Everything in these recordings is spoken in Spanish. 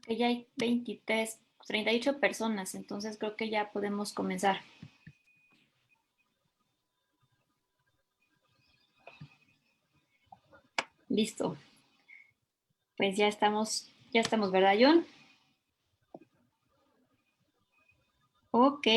Que ya hay 23, 38 personas, entonces creo que ya podemos comenzar. Listo. Pues ya estamos, ¿verdad, John? Ok,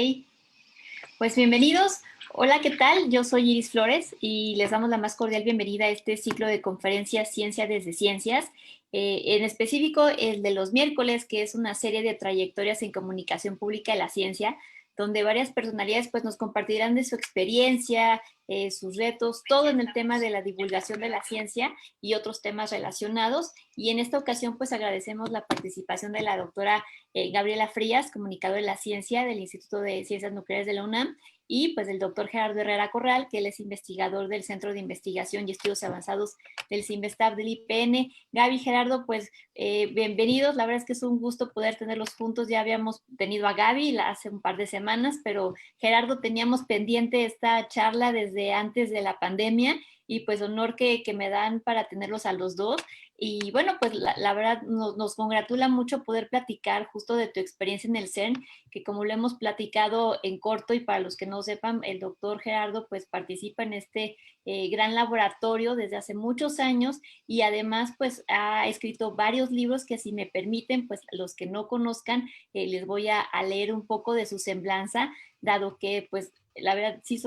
pues bienvenidos. Hola, ¿qué tal? Yo soy Iris Flores y les damos la más cordial bienvenida a este ciclo de conferencias Ciencia desde Ciencias. En específico, el de los miércoles, que es una serie de trayectorias en comunicación pública de la ciencia, donde varias personalidades pues, nos compartirán de su experiencia, sus retos, todo en el tema de la divulgación de la ciencia y otros temas relacionados. Y en esta ocasión, pues agradecemos la participación de la doctora Gabriela Frías, comunicadora de la ciencia del Instituto de Ciencias Nucleares de la UNAM, y pues del doctor Gerardo Herrera Corral, que él es investigador del Centro de Investigación y Estudios Avanzados del CIMBESTAF del IPN. Gaby, Gerardo, pues bienvenidos. La verdad es que es un gusto poder tenerlos juntos. Ya habíamos tenido a Gaby hace un par de semanas, pero Gerardo, teníamos pendiente esta charla desde antes de la pandemia y pues honor que me dan para tenerlos a los dos. Y bueno, pues la verdad nos congratula mucho poder platicar justo de tu experiencia en el CERN, que como lo hemos platicado en corto y para los que no sepan, el doctor Gerardo pues participa en este gran laboratorio desde hace muchos años y además pues ha escrito varios libros que si me permiten, pues los que no conozcan, les voy a leer un poco de su semblanza, dado que pues la verdad sí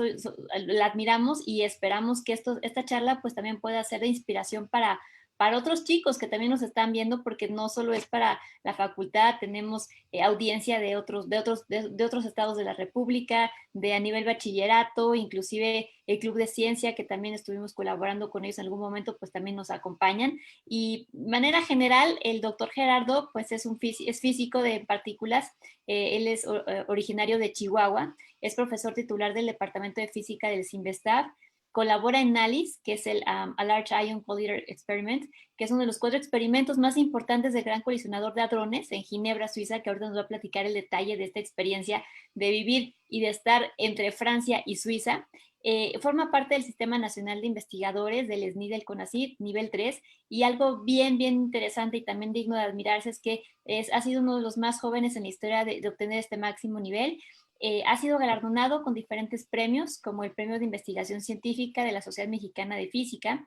la admiramos y esperamos que esta charla pues también pueda ser de inspiración para otros chicos que también nos están viendo, porque no solo es para la facultad, tenemos audiencia de otros estados de la República, de a nivel bachillerato, inclusive el Club de Ciencia, que también estuvimos colaborando con ellos en algún momento, pues también nos acompañan. Y de manera general, el doctor Gerardo, pues es físico de partículas, él es originario de Chihuahua, es profesor titular del Departamento de Física del CIMBESTAF, colabora en ALICE, que es el Large Ion Collider Experiment, que es uno de los 4 experimentos más importantes del Gran Colisionador de Hadrones en Ginebra, Suiza, que ahorita nos va a platicar el detalle de esta experiencia de vivir y de estar entre Francia y Suiza. Forma parte del Sistema Nacional de Investigadores del SNI del CONACYT, nivel 3, y algo bien interesante y también digno de admirarse es que ha sido uno de los más jóvenes en la historia de obtener este máximo nivel. Ha sido galardonado con diferentes premios, como el Premio de Investigación Científica de la Sociedad Mexicana de Física.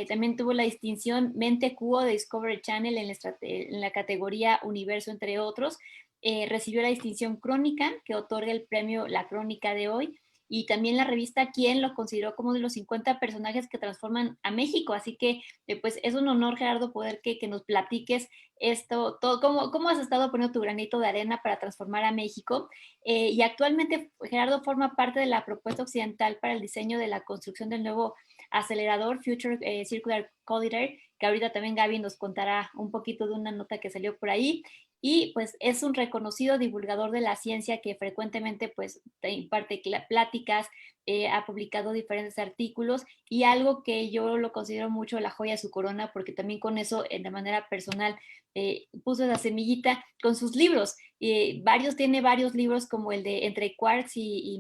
También tuvo la distinción Mente Quo de Discovery Channel en la categoría Universo, entre otros. Recibió la distinción Crónica, que otorga el premio La Crónica de hoy, y también la revista Quién lo consideró como uno de los 50 personajes que transforman a México. Así que pues es un honor, Gerardo, poder que nos platiques esto, todo, cómo has estado poniendo tu granito de arena para transformar a México. Y actualmente Gerardo forma parte de la propuesta occidental para el diseño de la construcción del nuevo acelerador Future Circular Collider, que ahorita también Gaby nos contará un poquito de una nota que salió por ahí. Y pues es un reconocido divulgador de la ciencia que frecuentemente pues imparte pláticas, ha publicado diferentes artículos, y algo que yo lo considero mucho la joya de su corona, porque también con eso de manera personal puso esa semillita con sus libros. Tiene varios libros como el de Entre Quarks y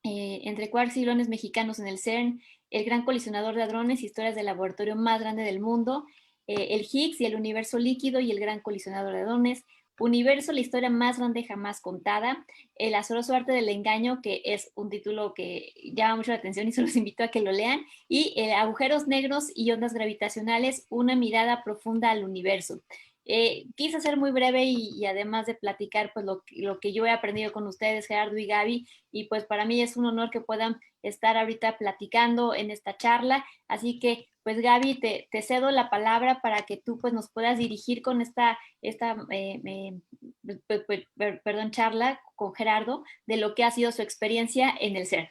Entre Quarks y Iones Mexicanos en el CERN, el Gran Colisionador de Hadrones, historias del laboratorio más grande del mundo, el Higgs y el universo líquido y el Gran Colisionador de Hadrones, Universo, la historia más grande jamás contada, El azaroso arte del engaño, que es un título que llama mucho la atención y se los invito a que lo lean, y Agujeros negros y ondas gravitacionales, una mirada profunda al universo. Quise ser muy breve y además de platicar pues lo que yo he aprendido con ustedes, Gerardo y Gaby, y pues para mí es un honor que puedan estar ahorita platicando en esta charla. Así que pues Gaby, te cedo la palabra para que tú pues nos puedas dirigir con esta charla con Gerardo de lo que ha sido su experiencia en el CERN.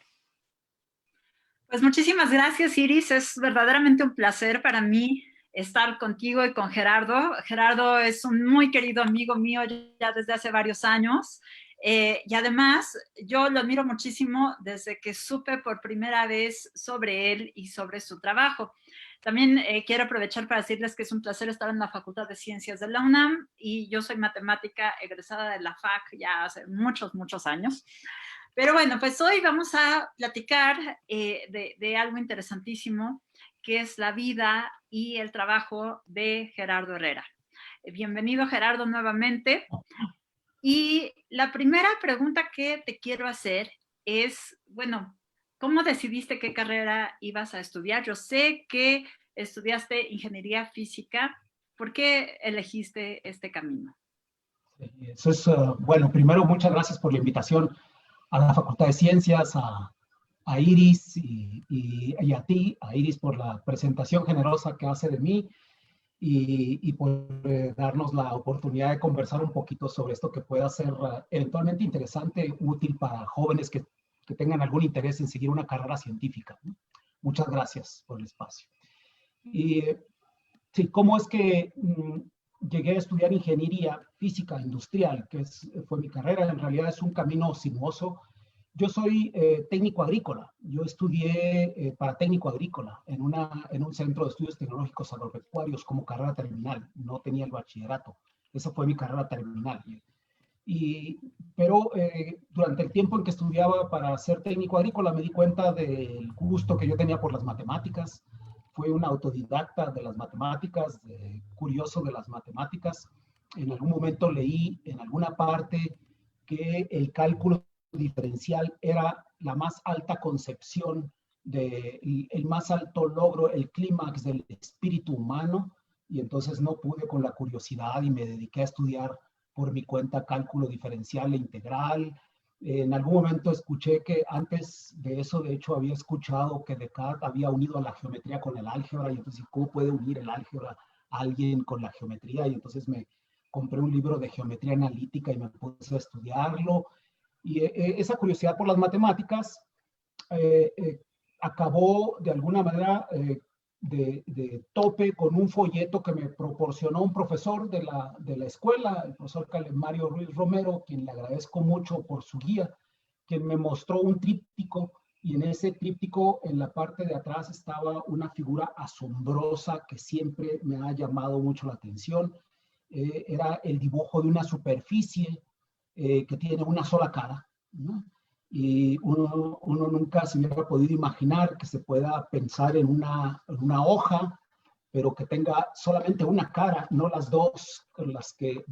Pues muchísimas gracias, Iris. Es verdaderamente un placer para mí estar contigo y con Gerardo. Gerardo es un muy querido amigo mío ya desde hace varios años. Y además, yo lo admiro muchísimo desde que supe por primera vez sobre él y sobre su trabajo. También quiero aprovechar para decirles que es un placer estar en la Facultad de Ciencias de la UNAM y yo soy matemática egresada de la FAC ya hace muchos, muchos años. Pero bueno, pues hoy vamos a platicar de algo interesantísimo, que es la vida y el trabajo de Gerardo Herrera. Bienvenido, Gerardo, nuevamente. Y la primera pregunta que te quiero hacer es, bueno, ¿cómo decidiste qué carrera ibas a estudiar? Yo sé que estudiaste ingeniería física. ¿Por qué elegiste este camino? Eso es, bueno, primero muchas gracias por la invitación a la Facultad de Ciencias, a Iris y a ti, a Iris, por la presentación generosa que hace de mí y por darnos la oportunidad de conversar un poquito sobre esto que pueda ser eventualmente interesante, útil para jóvenes que tengan algún interés en seguir una carrera científica, ¿no? Muchas gracias por el espacio. Y sí, ¿cómo es que llegué a estudiar ingeniería física industrial, fue mi carrera? En realidad es un camino sinuoso. Yo soy técnico agrícola. Yo estudié para técnico agrícola en un centro de estudios tecnológicos agropecuarios como carrera terminal. No tenía el bachillerato. Esa fue mi carrera terminal. Pero durante el tiempo en que estudiaba para ser técnico agrícola me di cuenta del gusto que yo tenía por las matemáticas. Fui un autodidacta de las matemáticas, curioso de las matemáticas. En algún momento leí en alguna parte que el cálculo diferencial era la más alta concepción, el más alto logro, el clímax del espíritu humano, y entonces no pude con la curiosidad y me dediqué a estudiar por mi cuenta cálculo diferencial e integral. En algún momento escuché que antes de eso, de hecho, había escuchado que Descartes había unido a la geometría con el álgebra, y entonces, ¿cómo puede unir el álgebra a alguien con la geometría? Y entonces me compré un libro de geometría analítica y me puse a estudiarlo. Y esa curiosidad por las matemáticas acabó de alguna manera de tope con un folleto que me proporcionó un profesor de la escuela, el profesor Mario Ruiz Romero, quien le agradezco mucho por su guía, quien me mostró un tríptico, y en ese tríptico, en la parte de atrás, estaba una figura asombrosa que siempre me ha llamado mucho la atención. Era el dibujo de una superficie que tiene una sola cara, ¿no? Y uno nunca se hubiera podido imaginar que se pueda pensar en una hoja, pero que tenga solamente una cara, no las dos, de las que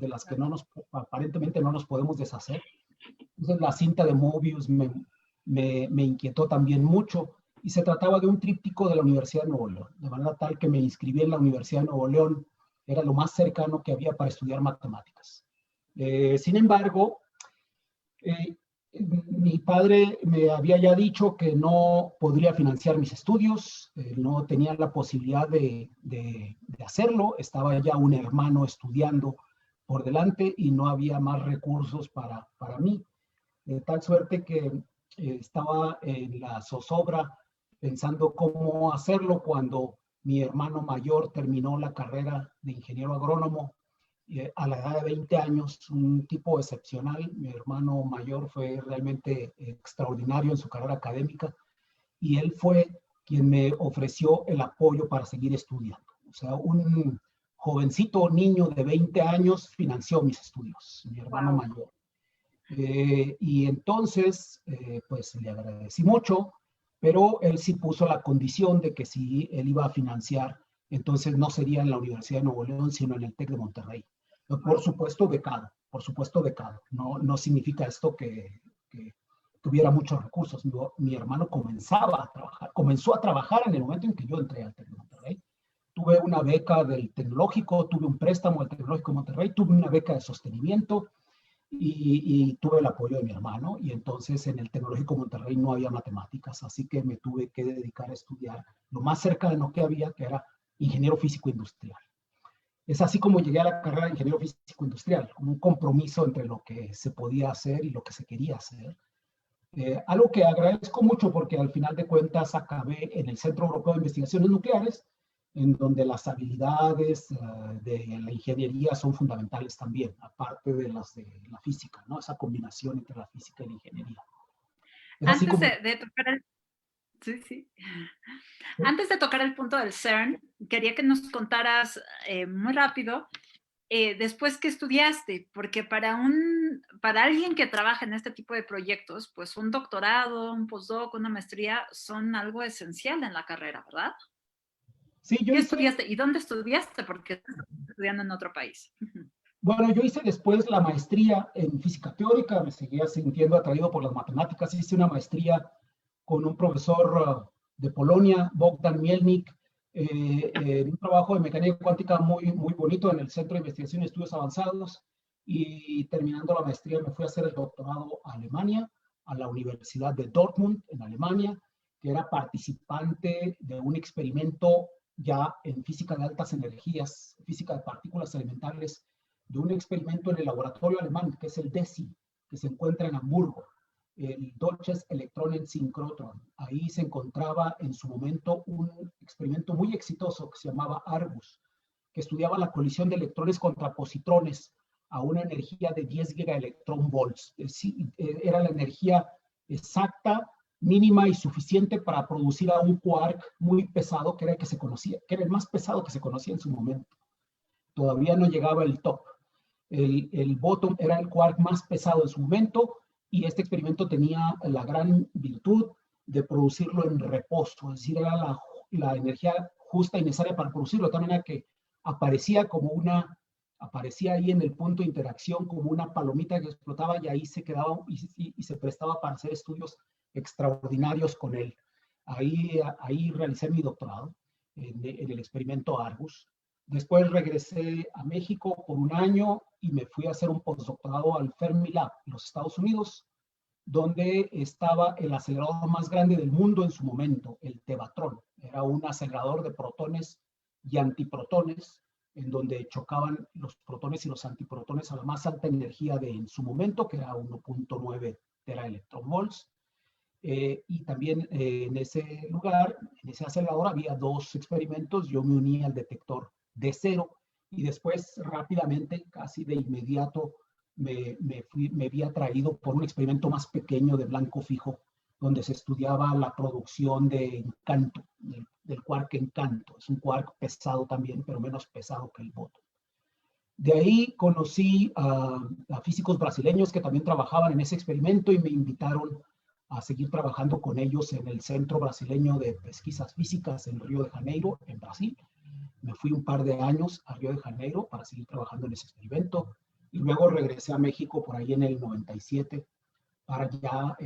aparentemente no nos podemos deshacer. Entonces la cinta de Mobius me inquietó también mucho, y se trataba de un tríptico de la Universidad de Nuevo León, de manera tal que me inscribí en la Universidad de Nuevo León. Era lo más cercano que había para estudiar matemáticas. Sin embargo, mi padre me había ya dicho que no podría financiar mis estudios, no tenía la posibilidad de hacerlo. Estaba ya un hermano estudiando por delante y no había más recursos para mí. De tal suerte que estaba en la zozobra pensando cómo hacerlo cuando mi hermano mayor terminó la carrera de ingeniero agrónomo a la edad de 20 años, un tipo excepcional. Mi hermano mayor fue realmente extraordinario en su carrera académica, y él fue quien me ofreció el apoyo para seguir estudiando. O sea, un jovencito niño de 20 años financió mis estudios, mi hermano mayor. Y entonces, pues le agradecí mucho, pero él sí puso la condición de que si él iba a financiar, entonces no sería en la Universidad de Nuevo León, sino en el TEC de Monterrey. Por supuesto becado, por supuesto becado. No significa esto que tuviera muchos recursos. Mi hermano comenzó a trabajar en el momento en que yo entré al TEC de Monterrey. Tuve una beca del Tecnológico, tuve un préstamo del Tecnológico de Monterrey, tuve una beca de sostenimiento y tuve el apoyo de mi hermano. Y entonces en el Tecnológico de Monterrey no había matemáticas, así que me tuve que dedicar a estudiar lo más cercano que había, que era ingeniero físico industrial. Es así como llegué a la carrera de ingeniero físico industrial, como un compromiso entre lo que se podía hacer y lo que se quería hacer. Algo que agradezco mucho porque al final de cuentas acabé en el Centro Europeo de Investigaciones Nucleares, en donde las habilidades de la ingeniería son fundamentales también, aparte de las de la física, ¿no? Esa combinación entre la física y la ingeniería. Antes de tocar el... Sí, sí. Antes de tocar el punto del CERN, quería que nos contaras muy rápido, después que estudiaste, porque para alguien que trabaja en este tipo de proyectos, pues un doctorado, un postdoc, una maestría son algo esencial en la carrera, ¿verdad? Sí, ¿Qué estudiaste? ¿Y dónde estudiaste? Porque estás estudiando en otro país. Bueno, yo hice después la maestría en física teórica, me seguía sintiendo atraído por las matemáticas, hice una maestría con un profesor de Polonia, Bogdan Mielnik, un trabajo de mecánica cuántica muy bonito en el Centro de Investigación y Estudios Avanzados, y terminando la maestría me fui a hacer el doctorado a Alemania, a la Universidad de Dortmund, en Alemania, que era participante de un experimento ya en física de altas energías, física de partículas elementales, de un experimento en el laboratorio alemán, que es el DESI, que se encuentra en Hamburgo, el Deutsches Elektronensynchrotron. Ahí se encontraba en su momento un experimento muy exitoso que se llamaba Argus, que estudiaba la colisión de electrones contra positrones a una energía de 10 gigaelectronvolts. Era la energía exacta, mínima y suficiente para producir a un quark muy pesado, que era el que se conocía, que era el más pesado que se conocía en su momento. Todavía no llegaba el top. El bottom era el quark más pesado en su momento, y este experimento tenía la gran virtud de producirlo en reposo, es decir, era la energía justa y necesaria para producirlo, de tal manera que aparecía ahí en el punto de interacción como una palomita que explotaba, y ahí se quedaba y se prestaba para hacer estudios extraordinarios con él. Ahí realicé mi doctorado en el experimento Argus. Después regresé a México por un año y me fui a hacer un postdoctorado al Fermilab en los Estados Unidos, donde estaba el acelerador más grande del mundo en su momento, el Tevatron. Era un acelerador de protones y antiprotones, en donde chocaban los protones y los antiprotones a la más alta energía en su momento, que era 1.9 teraelectronvolts. Y también en ese lugar, en ese acelerador, había dos experimentos. Yo me uní al detector de cero y después rápidamente, casi de inmediato, me vi atraído por un experimento más pequeño de blanco fijo, donde se estudiaba la producción de encanto, del quark encanto. Es un quark pesado también, pero menos pesado que el botón. De ahí conocí a físicos brasileños que también trabajaban en ese experimento y me invitaron a seguir trabajando con ellos en el Centro Brasileño de Pesquisas Físicas en Río de Janeiro, en Brasil. Me fui un par de años a Río de Janeiro para seguir trabajando en ese experimento, y luego regresé a México por ahí en el 97 para ya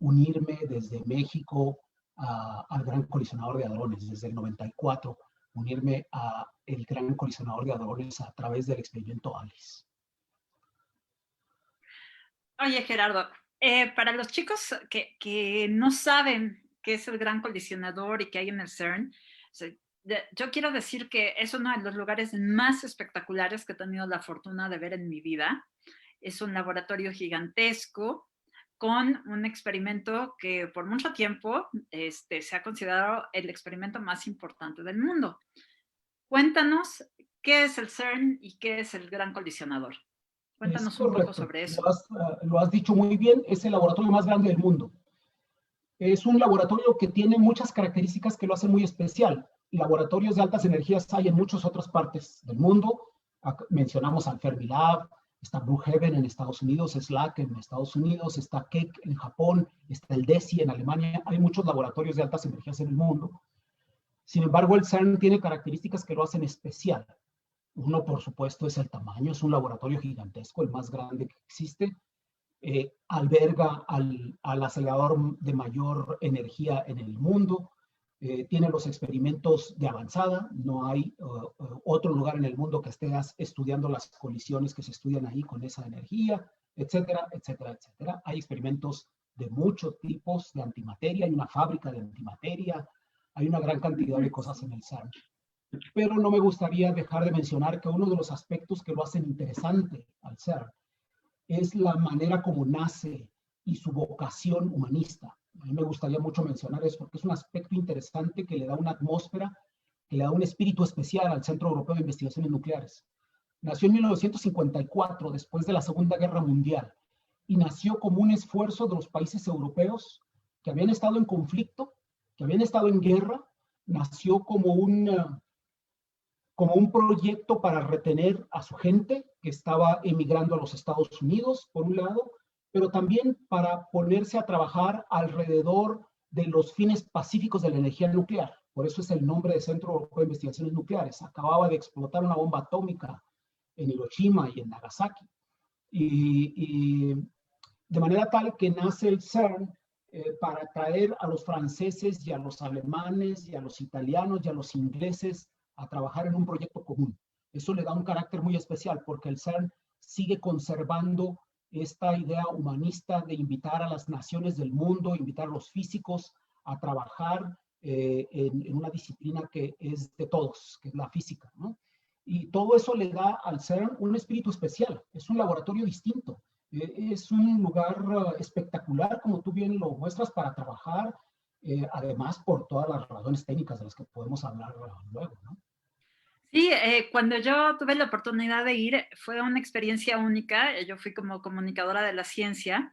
unirme desde México al Gran Colisionador de Hadrones, desde el 94, unirme al Gran Colisionador de Hadrones a través del experimento ALICE. Oye, Gerardo, para los chicos que no saben qué es el Gran Colisionador y qué hay en el CERN, yo quiero decir que es uno de los lugares más espectaculares que he tenido la fortuna de ver en mi vida. Es un laboratorio gigantesco con un experimento que por mucho tiempo se ha considerado el experimento más importante del mundo. Cuéntanos qué es el CERN y qué es el Gran Colisionador. Cuéntanos un poco sobre eso. Lo has dicho muy bien, es el laboratorio más grande del mundo. Es un laboratorio que tiene muchas características que lo hacen muy especial. Laboratorios de altas energías hay en muchas otras partes del mundo. Mencionamos al Fermilab, Está Brookhaven en Estados Unidos, SLAC en Estados Unidos, está Keck en Japón, está el DESI en Alemania. Hay muchos laboratorios de altas energías en el mundo. Sin embargo, el CERN tiene características que lo hacen especial. Uno, por supuesto, es el tamaño. Es un laboratorio gigantesco, el más grande que existe. Alberga al acelerador de mayor energía en el mundo. Tiene los experimentos de avanzada. No hay otro lugar en el mundo que esté estudiando las colisiones que se estudian ahí con esa energía, etcétera, etcétera, etcétera. Hay experimentos de muchos tipos de antimateria. Hay una fábrica de antimateria. Hay una gran cantidad de cosas en el CERN. Pero no me gustaría dejar de mencionar que uno de los aspectos que lo hacen interesante al CERN es la manera como nace y su vocación humanista. A mí me gustaría mucho mencionar eso porque es un aspecto interesante que le da una atmósfera, que le da un espíritu especial al Centro Europeo de Investigaciones Nucleares. Nació en 1954, después de la Segunda Guerra Mundial, y nació como un esfuerzo de los países europeos que habían estado en conflicto, que habían estado en guerra. Nació como un proyecto para retener a su gente que estaba emigrando a los Estados Unidos, por un lado, pero también para ponerse a trabajar alrededor de los fines pacíficos de la energía nuclear. Por eso es el nombre de Centro Europeo de Investigaciones Nucleares. Acababa de explotar una bomba atómica en Hiroshima y en Nagasaki. Y de manera tal que nace el CERN para atraer a los franceses y a los alemanes y a los italianos y a los ingleses a trabajar en un proyecto común. Eso le da un carácter muy especial porque el CERN sigue conservando esta idea humanista de invitar a las naciones del mundo, invitar a los físicos a trabajar en una disciplina que es de todos, que es la física, ¿no? Y todo eso le da al CERN un espíritu especial. Es un laboratorio distinto. Es un lugar espectacular, como tú bien lo muestras, para trabajar, además por todas las razones técnicas de las que podemos hablar luego, ¿no? Sí, cuando yo tuve la oportunidad de ir, fue una experiencia única. Yo fui como comunicadora de la ciencia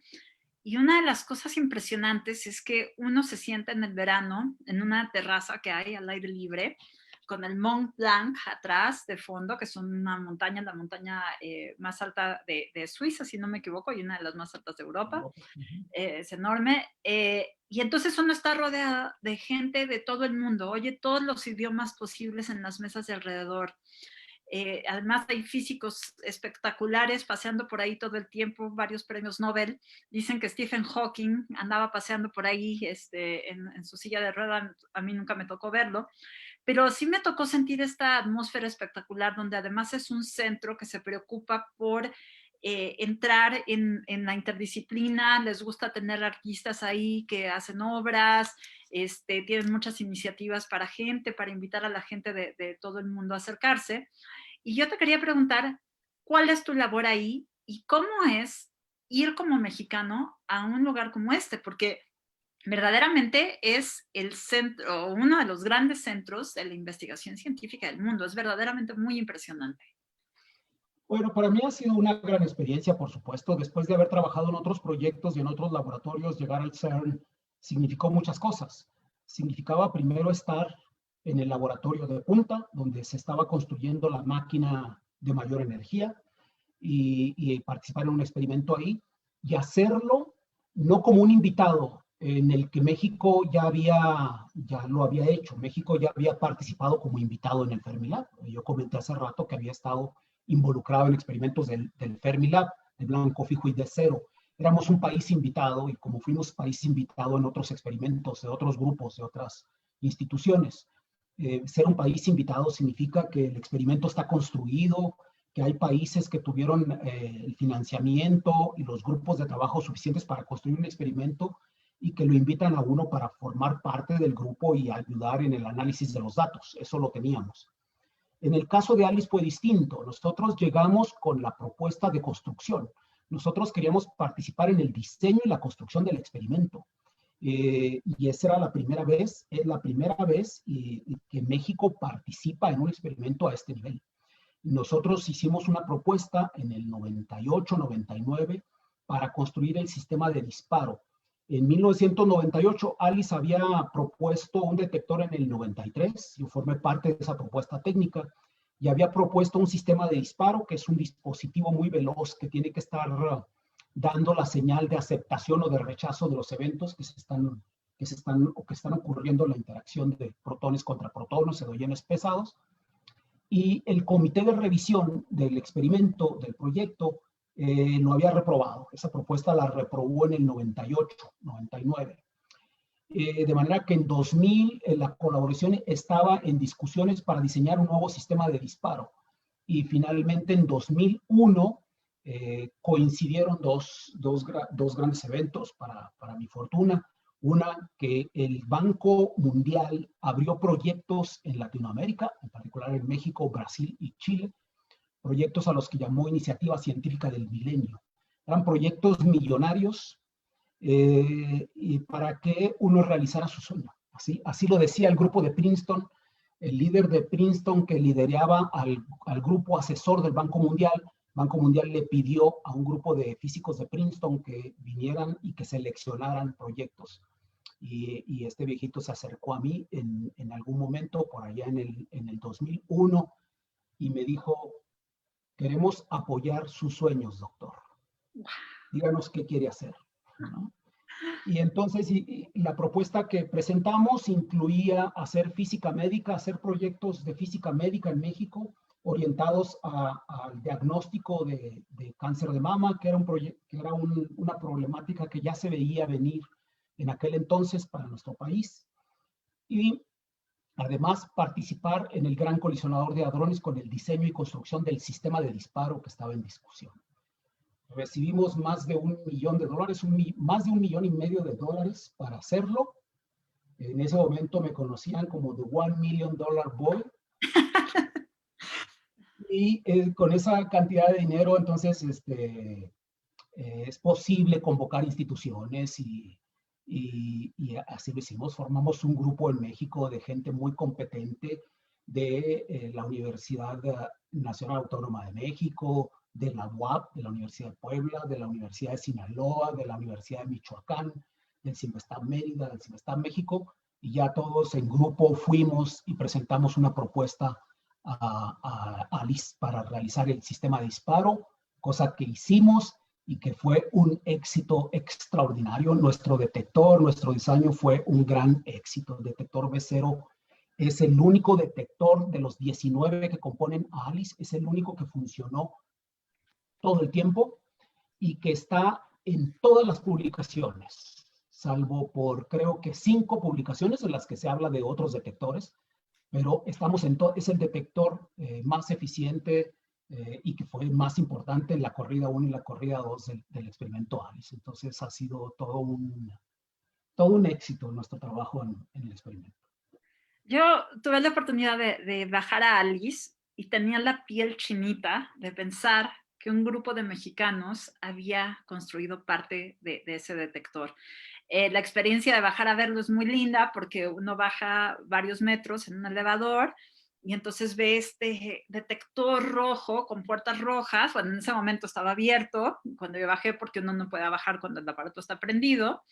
y una de las cosas impresionantes es que uno se sienta en el verano en una terraza que hay al aire libre, con el Mont Blanc atrás de fondo, que es una montaña, la montaña más alta de Suiza, si no me equivoco, y una de las más altas de Europa. Es enorme. Y entonces uno está rodeado de gente de todo el mundo, oye todos los idiomas posibles en las mesas de alrededor. Además hay físicos espectaculares paseando por ahí todo el tiempo, varios premios Nobel. Dicen que Stephen Hawking andaba paseando por ahí en su silla de ruedas. A mí nunca me tocó verlo, pero sí me tocó sentir esta atmósfera espectacular donde además es un centro que se preocupa por entrar en la interdisciplina. Les gusta tener artistas ahí que hacen obras, tienen muchas iniciativas para gente, para invitar a la gente de todo el mundo a acercarse. Y yo te quería preguntar, ¿cuál es tu labor ahí y cómo es ir como mexicano a un lugar como este? Porque verdaderamente es el centro, uno de los grandes centros de la investigación científica del mundo. Es verdaderamente muy impresionante. Bueno, para mí ha sido una gran experiencia, por supuesto. Después de haber trabajado en otros proyectos y en otros laboratorios, llegar al CERN significó muchas cosas. Significaba primero estar en el laboratorio de punta, donde se estaba construyendo la máquina de mayor energía y participar en un experimento ahí y hacerlo no como un invitado en el que México ya lo había hecho. México ya había participado como invitado en el Fermilab. Yo comenté hace rato que había estado involucrado en experimentos del Fermilab, de blanco fijo y de cero. Éramos un país invitado y como fuimos país invitado en otros experimentos de otros grupos, de otras instituciones, ser un país invitado significa que el experimento está construido, que hay países que tuvieron el financiamiento y los grupos de trabajo suficientes para construir un experimento y que lo invitan a uno para formar parte del grupo y ayudar en el análisis de los datos. Eso lo teníamos. En el caso de Alice fue distinto. Nosotros llegamos con la propuesta de construcción. Nosotros queríamos participar en el diseño y la construcción del experimento. Y esa era la primera vez, que México participa en un experimento a este nivel. Nosotros hicimos una propuesta en el 98, 99 para construir el sistema de disparo. En 1998, Alice había propuesto un detector en el 93. Yo formé parte de esa propuesta técnica. y había propuesto un sistema de disparo, que es un dispositivo muy veloz que tiene que estar dando la señal de aceptación o de rechazo de los eventos que están ocurriendo, la interacción de protones contra protones, hidrógenos pesados. Y el comité de revisión del experimento, del proyecto, lo había reprobado. Esa propuesta la reprobó en el 98, 99. De manera que en 2000 la colaboración estaba en discusiones para diseñar un nuevo sistema de disparo. Y finalmente en 2001 coincidieron dos grandes eventos para mi fortuna. Una, que el Banco Mundial abrió proyectos en Latinoamérica, en particular en México, Brasil y Chile, proyectos a los que llamó Iniciativa Científica del Milenio. Eran proyectos millonarios y para que uno realizara su sueño. Así lo decía el grupo de Princeton, el líder de Princeton que lideraba al grupo asesor del Banco Mundial. Banco Mundial le pidió a un grupo de físicos de Princeton que vinieran y que seleccionaran proyectos. Y este viejito se acercó a mí en algún momento, por allá en el 2001, y me dijo: queremos apoyar sus sueños, doctor. Díganos qué quiere hacer, ¿no? Y entonces la propuesta que presentamos incluía hacer física médica, hacer proyectos de física médica en México, orientados al diagnóstico de cáncer de mama, que era una problemática que ya se veía venir en aquel entonces para nuestro país. Y además participar en el gran colisionador de hadrones con el diseño y construcción del sistema de disparo que estaba en discusión. Recibimos más de $1 millón, más de $1,5 millones para hacerlo. En ese momento me conocían como The $1 Million Boy. Y con esa cantidad de dinero, entonces, es posible convocar instituciones y así lo hicimos. Formamos un grupo en México de gente muy competente de la Universidad Nacional Autónoma de México, de la UAP, de la Universidad de Puebla, de la Universidad de Sinaloa, de la Universidad de Michoacán, del CIMBESTAB Mérida, del CIMBESTAB México, y ya todos en grupo fuimos y presentamos una propuesta a LIS para realizar el sistema de disparo, cosa que hicimos y que fue un éxito extraordinario. Nuestro detector, nuestro diseño fue un gran éxito. El detector B0 es el único detector de los 19 que componen a ALICE, es el único que funcionó todo el tiempo y que está en todas las publicaciones, salvo por creo que 5 publicaciones en las que se habla de otros detectores, pero estamos es el detector más eficiente y que fue más importante en la corrida 1 y la corrida 2 del experimento ALICE. Entonces ha sido todo un éxito nuestro trabajo en el experimento. Yo tuve la oportunidad de bajar a ALICE y tenía la piel chinita de pensar que un grupo de mexicanos había construido parte de ese detector. La experiencia de bajar a verlo es muy linda porque uno baja varios metros en un elevador y entonces ve este detector rojo con puertas rojas. Bueno, en ese momento estaba abierto cuando yo bajé, porque uno no puede bajar cuando el aparato está prendido.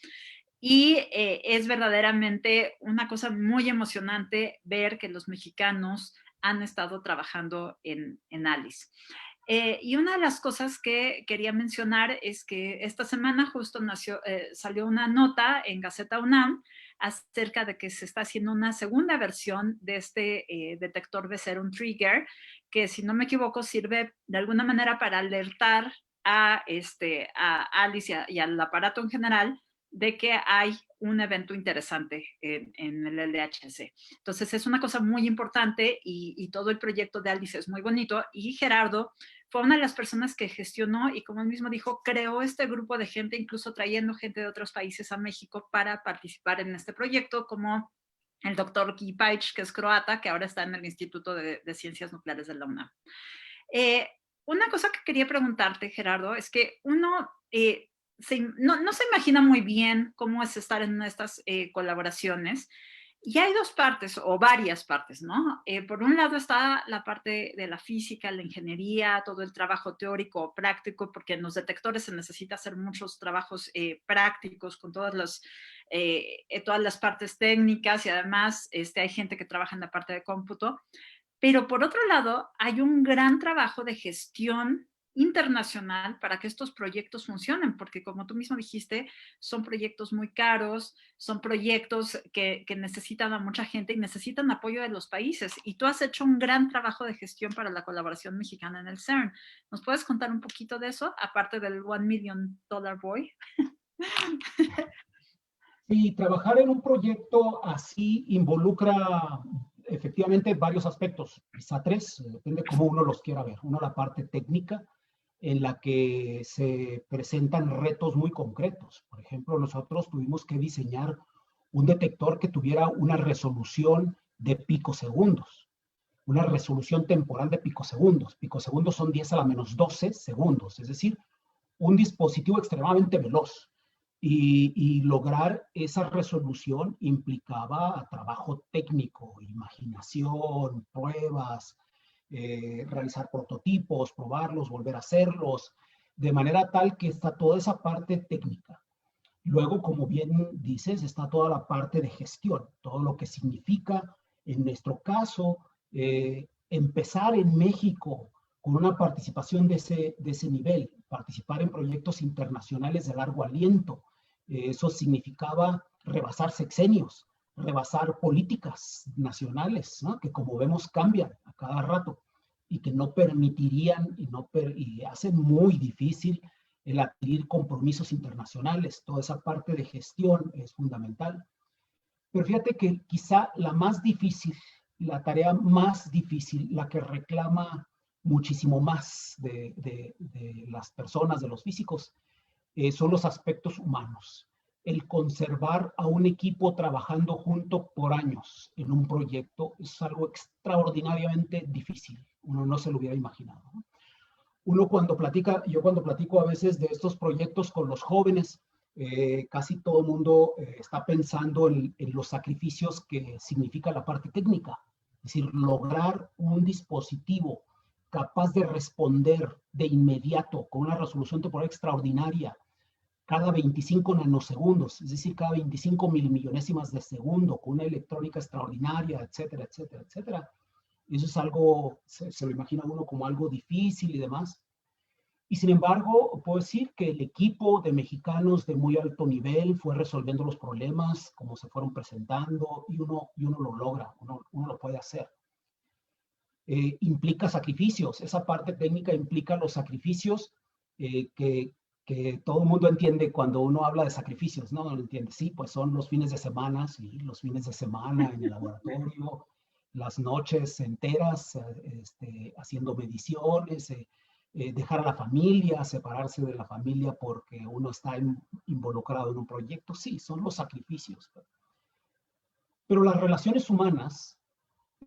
Y es verdaderamente una cosa muy emocionante ver que los mexicanos han estado trabajando en ALICE. Y una de las cosas que quería mencionar es que esta semana justo salió una nota en Gaceta UNAM acerca de que se está haciendo una segunda versión de este detector B0, un trigger, que si no me equivoco sirve de alguna manera para alertar a ALICE y al aparato en general de que hay un evento interesante en el LHC. Entonces es una cosa muy importante y todo el proyecto de ALICE es muy bonito, y Gerardo fue una de las personas que gestionó y, como él mismo dijo, creó este grupo de gente, incluso trayendo gente de otros países a México para participar en este proyecto, como el doctor Guy Paich, que es croata, que ahora está en el Instituto de Ciencias Nucleares de la UNAM. Una cosa que quería preguntarte, Gerardo, es que uno no se imagina muy bien cómo es estar en estas colaboraciones. Y hay dos partes, o varias partes, ¿no? Por un lado está la parte de la física, la ingeniería, todo el trabajo teórico, práctico, porque en los detectores se necesita hacer muchos trabajos prácticos con todas las partes técnicas, y además hay gente que trabaja en la parte de cómputo. Pero por otro lado, hay un gran trabajo de gestión internacional para que estos proyectos funcionen, porque como tú mismo dijiste, son proyectos muy caros, son proyectos que necesitan a mucha gente y necesitan apoyo de los países. Y tú has hecho un gran trabajo de gestión para la colaboración mexicana en el CERN. ¿Nos puedes contar un poquito de eso, aparte del $1 Million Boy? Sí, trabajar en un proyecto así involucra efectivamente varios aspectos, quizá tres, depende cómo uno los quiera ver. Uno, la parte técnica, en la que se presentan retos muy concretos. Por ejemplo, nosotros tuvimos que diseñar un detector que tuviera una resolución de picosegundos, una resolución temporal de picosegundos. Picosegundos son 10 a la menos 12 segundos, es decir, un dispositivo extremadamente veloz. Y lograr esa resolución implicaba trabajo técnico, imaginación, pruebas, realizar prototipos, probarlos, volver a hacerlos, de manera tal que está toda esa parte técnica. Luego, como bien dices, está toda la parte de gestión, todo lo que significa, en nuestro caso, empezar en México con una participación de ese nivel, participar en proyectos internacionales de largo aliento. Eso significaba rebasar sexenios, rebasar políticas nacionales, ¿no? Que como vemos cambian a cada rato y que no permitirían y hacen muy difícil el adquirir compromisos internacionales. Toda esa parte de gestión es fundamental. Pero fíjate que quizá la más difícil, la tarea más difícil, la que reclama muchísimo más de las personas, de los físicos, son los aspectos humanos. El conservar a un equipo trabajando junto por años en un proyecto es algo extraordinariamente difícil. Uno no se lo hubiera imaginado, ¿no? Uno yo cuando platico a veces de estos proyectos con los jóvenes, casi todo el mundo está pensando en los sacrificios que significa la parte técnica. Es decir, lograr un dispositivo capaz de responder de inmediato con una resolución temporal extraordinaria cada 25 nanosegundos, es decir, cada 25 milmillonésimas de segundo, con una electrónica extraordinaria, etcétera, etcétera, etcétera. Eso es algo, se lo imagina uno como algo difícil y demás. Y sin embargo, puedo decir que el equipo de mexicanos de muy alto nivel fue resolviendo los problemas como se fueron presentando y uno lo logra, uno lo puede hacer. Implica sacrificios, esa parte técnica implica los sacrificios que todo el mundo entiende cuando uno habla de sacrificios, ¿no? Lo entiende, sí, pues son los fines de semana, sí, los fines de semana en el laboratorio, las noches enteras haciendo mediciones, dejar a la familia, separarse de la familia porque uno está involucrado en un proyecto, sí, son los sacrificios. Pero las relaciones humanas,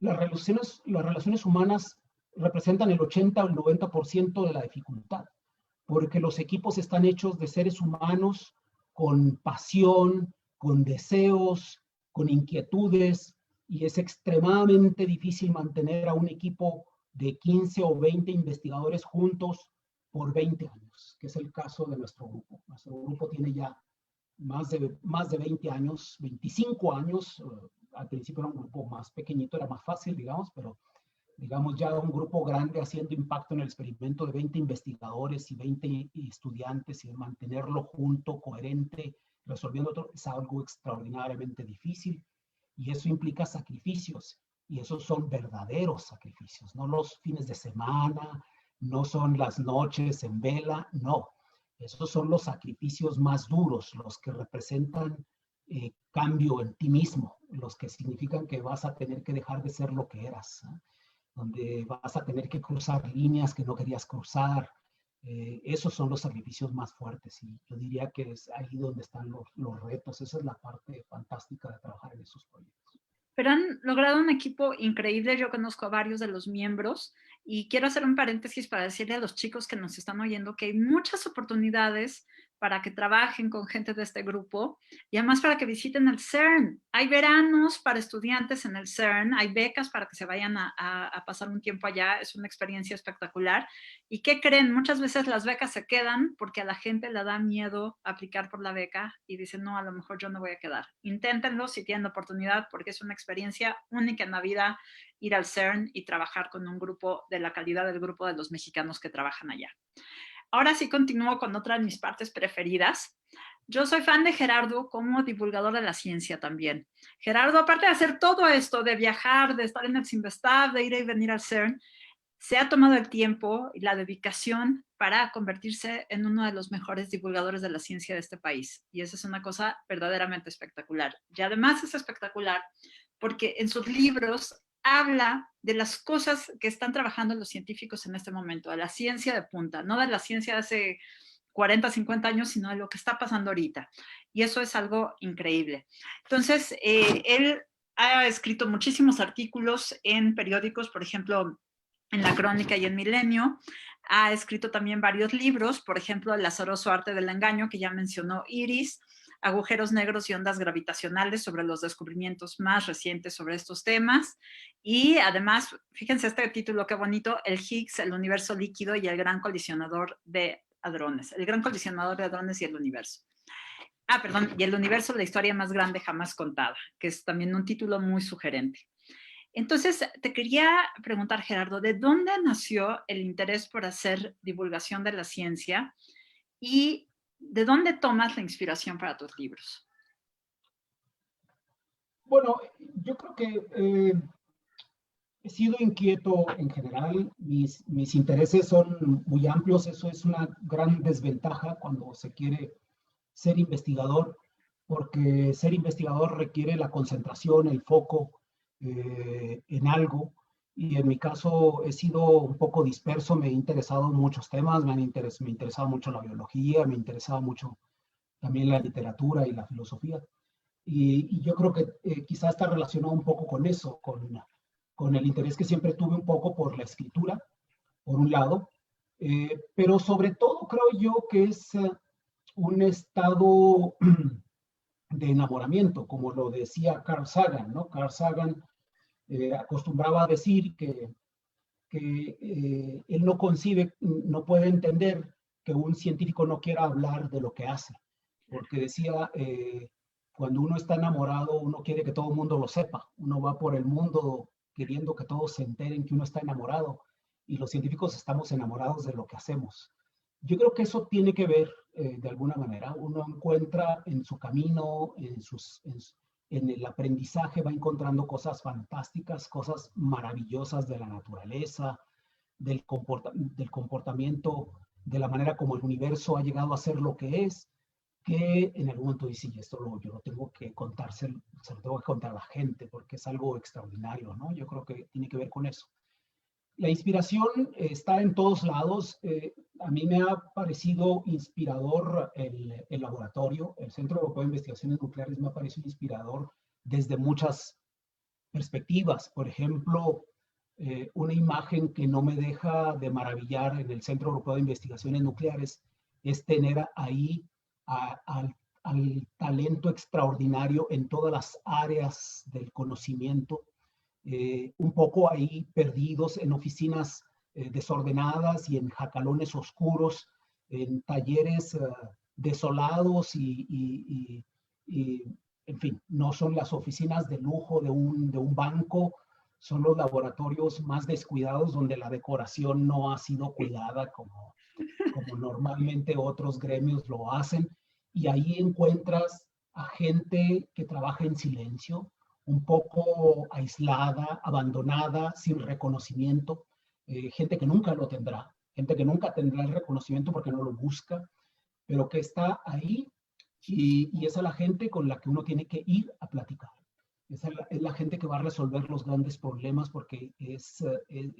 las relaciones humanas representan el 80 o el 90% de la dificultad, porque los equipos están hechos de seres humanos con pasión, con deseos, con inquietudes, y es extremadamente difícil mantener a un equipo de 15 o 20 investigadores juntos por 20 años, que es el caso de nuestro grupo. Nuestro grupo tiene ya más de 20 años, 25 años. Al principio era un grupo más pequeñito, era más fácil, digamos, pero digamos ya un grupo grande haciendo impacto en el experimento de 20 investigadores y 20 estudiantes, y mantenerlo junto, coherente, resolviendo todo, es algo extraordinariamente difícil, y eso implica sacrificios, y esos son verdaderos sacrificios, no los fines de semana, no son las noches en vela, no. Esos son los sacrificios más duros, los que representan cambio en ti mismo, los que significan que vas a tener que dejar de ser lo que eras, ¿eh? Donde vas a tener que cruzar líneas que no querías cruzar. Esos son los sacrificios más fuertes, y yo diría que es ahí donde están los retos. Esa es la parte fantástica de trabajar en esos proyectos. Pero han logrado un equipo increíble. Yo conozco a varios de los miembros y quiero hacer un paréntesis para decirle a los chicos que nos están oyendo que hay muchas oportunidades para que trabajen con gente de este grupo y además para que visiten el CERN. Hay veranos para estudiantes en el CERN, hay becas para que se vayan a pasar un tiempo allá, es una experiencia espectacular. ¿Y qué creen? Muchas veces las becas se quedan porque a la gente le da miedo aplicar por la beca y dicen, no, a lo mejor yo no voy a quedar. Inténtenlo si tienen la oportunidad porque es una experiencia única en la vida ir al CERN y trabajar con un grupo de la calidad del grupo de los mexicanos que trabajan allá. Ahora sí continúo con otra de mis partes preferidas. Yo soy fan de Gerardo como divulgador de la ciencia también. Gerardo, aparte de hacer todo esto, de viajar, de estar en el Cinvestav, de ir y venir al CERN, se ha tomado el tiempo y la dedicación para convertirse en uno de los mejores divulgadores de la ciencia de este país. Y eso es una cosa verdaderamente espectacular. Y además es espectacular porque en sus libros habla de las cosas que están trabajando los científicos en este momento, de la ciencia de punta, no de la ciencia de hace 40, 50 años, sino de lo que está pasando ahorita. Y eso es algo increíble. Entonces, él ha escrito muchísimos artículos en periódicos, por ejemplo, en La Crónica y en Milenio. Ha escrito también varios libros, por ejemplo, El azaroso arte del engaño, que ya mencionó Iris, Agujeros negros y ondas gravitacionales, sobre los descubrimientos más recientes sobre estos temas. Y además, fíjense este título, qué bonito, El Higgs, el universo líquido y el gran colisionador de hadrones. El gran colisionador de hadrones y el universo. Ah, perdón, y el universo, la historia más grande jamás contada, que es también un título muy sugerente. Entonces, te quería preguntar, Gerardo, ¿de dónde nació el interés por hacer divulgación de la ciencia y de dónde tomas la inspiración para tus libros? Bueno, yo creo que he sido inquieto en general, mis intereses son muy amplios, eso es una gran desventaja cuando se quiere ser investigador, porque ser investigador requiere la concentración, el foco en algo, y en mi caso he sido un poco disperso, me he interesado en muchos temas, me interesaba mucho la biología, me interesaba mucho también la literatura y la filosofía, y yo creo que quizás está relacionado un poco con eso, con el interés que siempre tuve un poco por la escritura, por un lado, pero sobre todo creo yo que es un estado de enamoramiento, como lo decía Carl Sagan, ¿no? Carl Sagan acostumbraba a decir que él no concibe, no puede entender que un científico no quiera hablar de lo que hace, porque decía, cuando uno está enamorado, uno quiere que todo el mundo lo sepa, uno va por el mundo queriendo que todos se enteren que uno está enamorado, y los científicos estamos enamorados de lo que hacemos. Yo creo que eso tiene que ver, de alguna manera, uno encuentra en su camino, en el aprendizaje, va encontrando cosas fantásticas, cosas maravillosas de la naturaleza, del comportamiento, de la manera como el universo ha llegado a ser lo que es, que en algún momento dice, y esto yo lo tengo que contar, se lo tengo que contar a la gente, porque es algo extraordinario, ¿no? Yo creo que tiene que ver con eso. La inspiración está en todos lados. A mí me ha parecido inspirador el laboratorio, el Centro Europeo de Investigaciones Nucleares me ha parecido inspirador desde muchas perspectivas. Por ejemplo, una imagen que no me deja de maravillar en el Centro Europeo de Investigaciones Nucleares es tener ahí al talento extraordinario en todas las áreas del conocimiento, un poco ahí perdidos en oficinas desordenadas y en jacalones oscuros, en talleres desolados y, en fin, no son las oficinas de lujo de un banco, son los laboratorios más descuidados donde la decoración no ha sido cuidada como normalmente otros gremios lo hacen, y ahí encuentras a gente que trabaja en silencio, un poco aislada, abandonada, sin reconocimiento, gente que nunca lo tendrá, gente que nunca tendrá el reconocimiento porque no lo busca, pero que está ahí, y esa es la gente con la que uno tiene que ir a platicar. Esa es la gente que va a resolver los grandes problemas porque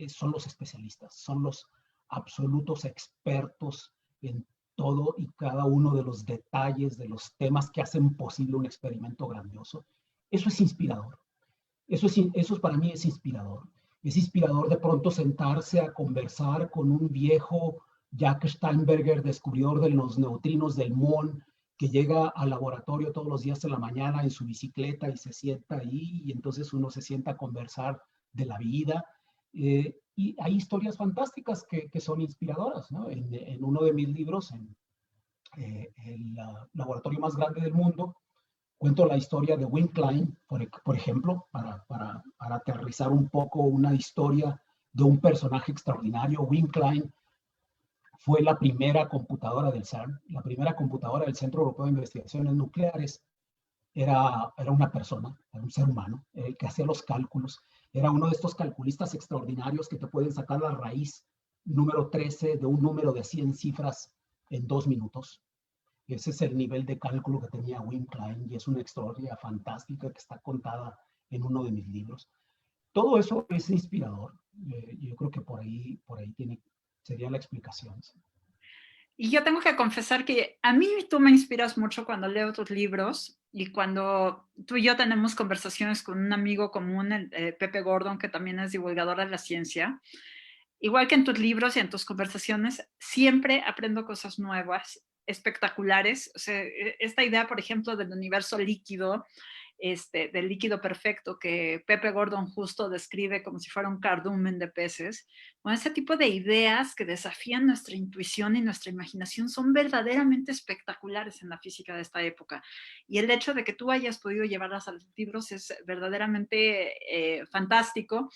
son los especialistas, son los absolutos expertos en todo y cada uno de los detalles, de los temas que hacen posible un experimento grandioso. Eso es inspirador. Eso para mí es inspirador. Es inspirador de pronto sentarse a conversar con un viejo Jack Steinberger, descubridor de los neutrinos del muón, que llega al laboratorio todos los días de la mañana en su bicicleta y se sienta ahí, y entonces uno se sienta a conversar de la vida. Y hay historias fantásticas que son inspiradoras, ¿no? En uno de mis libros, en el laboratorio más grande del mundo, cuento la historia de Wing Klein, por ejemplo, para aterrizar un poco una historia de un personaje extraordinario. Wing Klein fue la primera computadora del CERN, la primera computadora del Centro Europeo de Investigaciones Nucleares. Era una persona, era un ser humano, el que hacía los cálculos. Era uno de estos calculistas extraordinarios que te pueden sacar la raíz número 13 de un número de 100 cifras en 2 minutos. Ese es el nivel de cálculo que tenía Wing Klein, y es una historia fantástica que está contada en uno de mis libros. Todo eso es inspirador. Yo creo que por ahí sería la explicación. ¿Sí? Y yo tengo que confesar que a mí tú me inspiras mucho cuando leo tus libros, y cuando tú y yo tenemos conversaciones con un amigo común, Pepe Gordon, que también es divulgador de la ciencia. Igual que en tus libros y en tus conversaciones, siempre aprendo cosas nuevas, espectaculares. O sea, esta idea, por ejemplo, del universo líquido, del líquido perfecto, que Pepe Gordon justo describe como si fuera un cardumen de peces. Bueno, ese tipo de ideas que desafían nuestra intuición y nuestra imaginación son verdaderamente espectaculares en la física de esta época. Y el hecho de que tú hayas podido llevarlas a los libros es verdaderamente fantástico,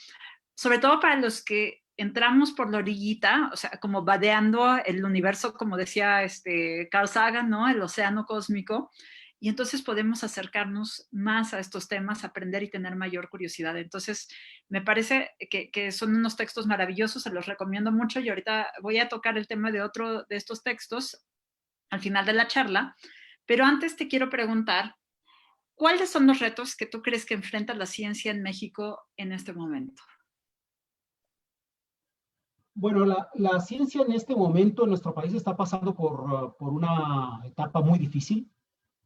sobre todo para los que entramos por la orillita, o sea, como vadeando el universo, como decía Carl Sagan, ¿no? El océano cósmico. Y entonces podemos acercarnos más a estos temas, aprender y tener mayor curiosidad. Entonces, me parece que son unos textos maravillosos, se los recomiendo mucho, y ahorita voy a tocar el tema de otro de estos textos al final de la charla. Pero antes te quiero preguntar, ¿cuáles son los retos que tú crees que enfrenta la ciencia en México en este momento? Bueno, la ciencia en este momento en nuestro país está pasando por una etapa muy difícil.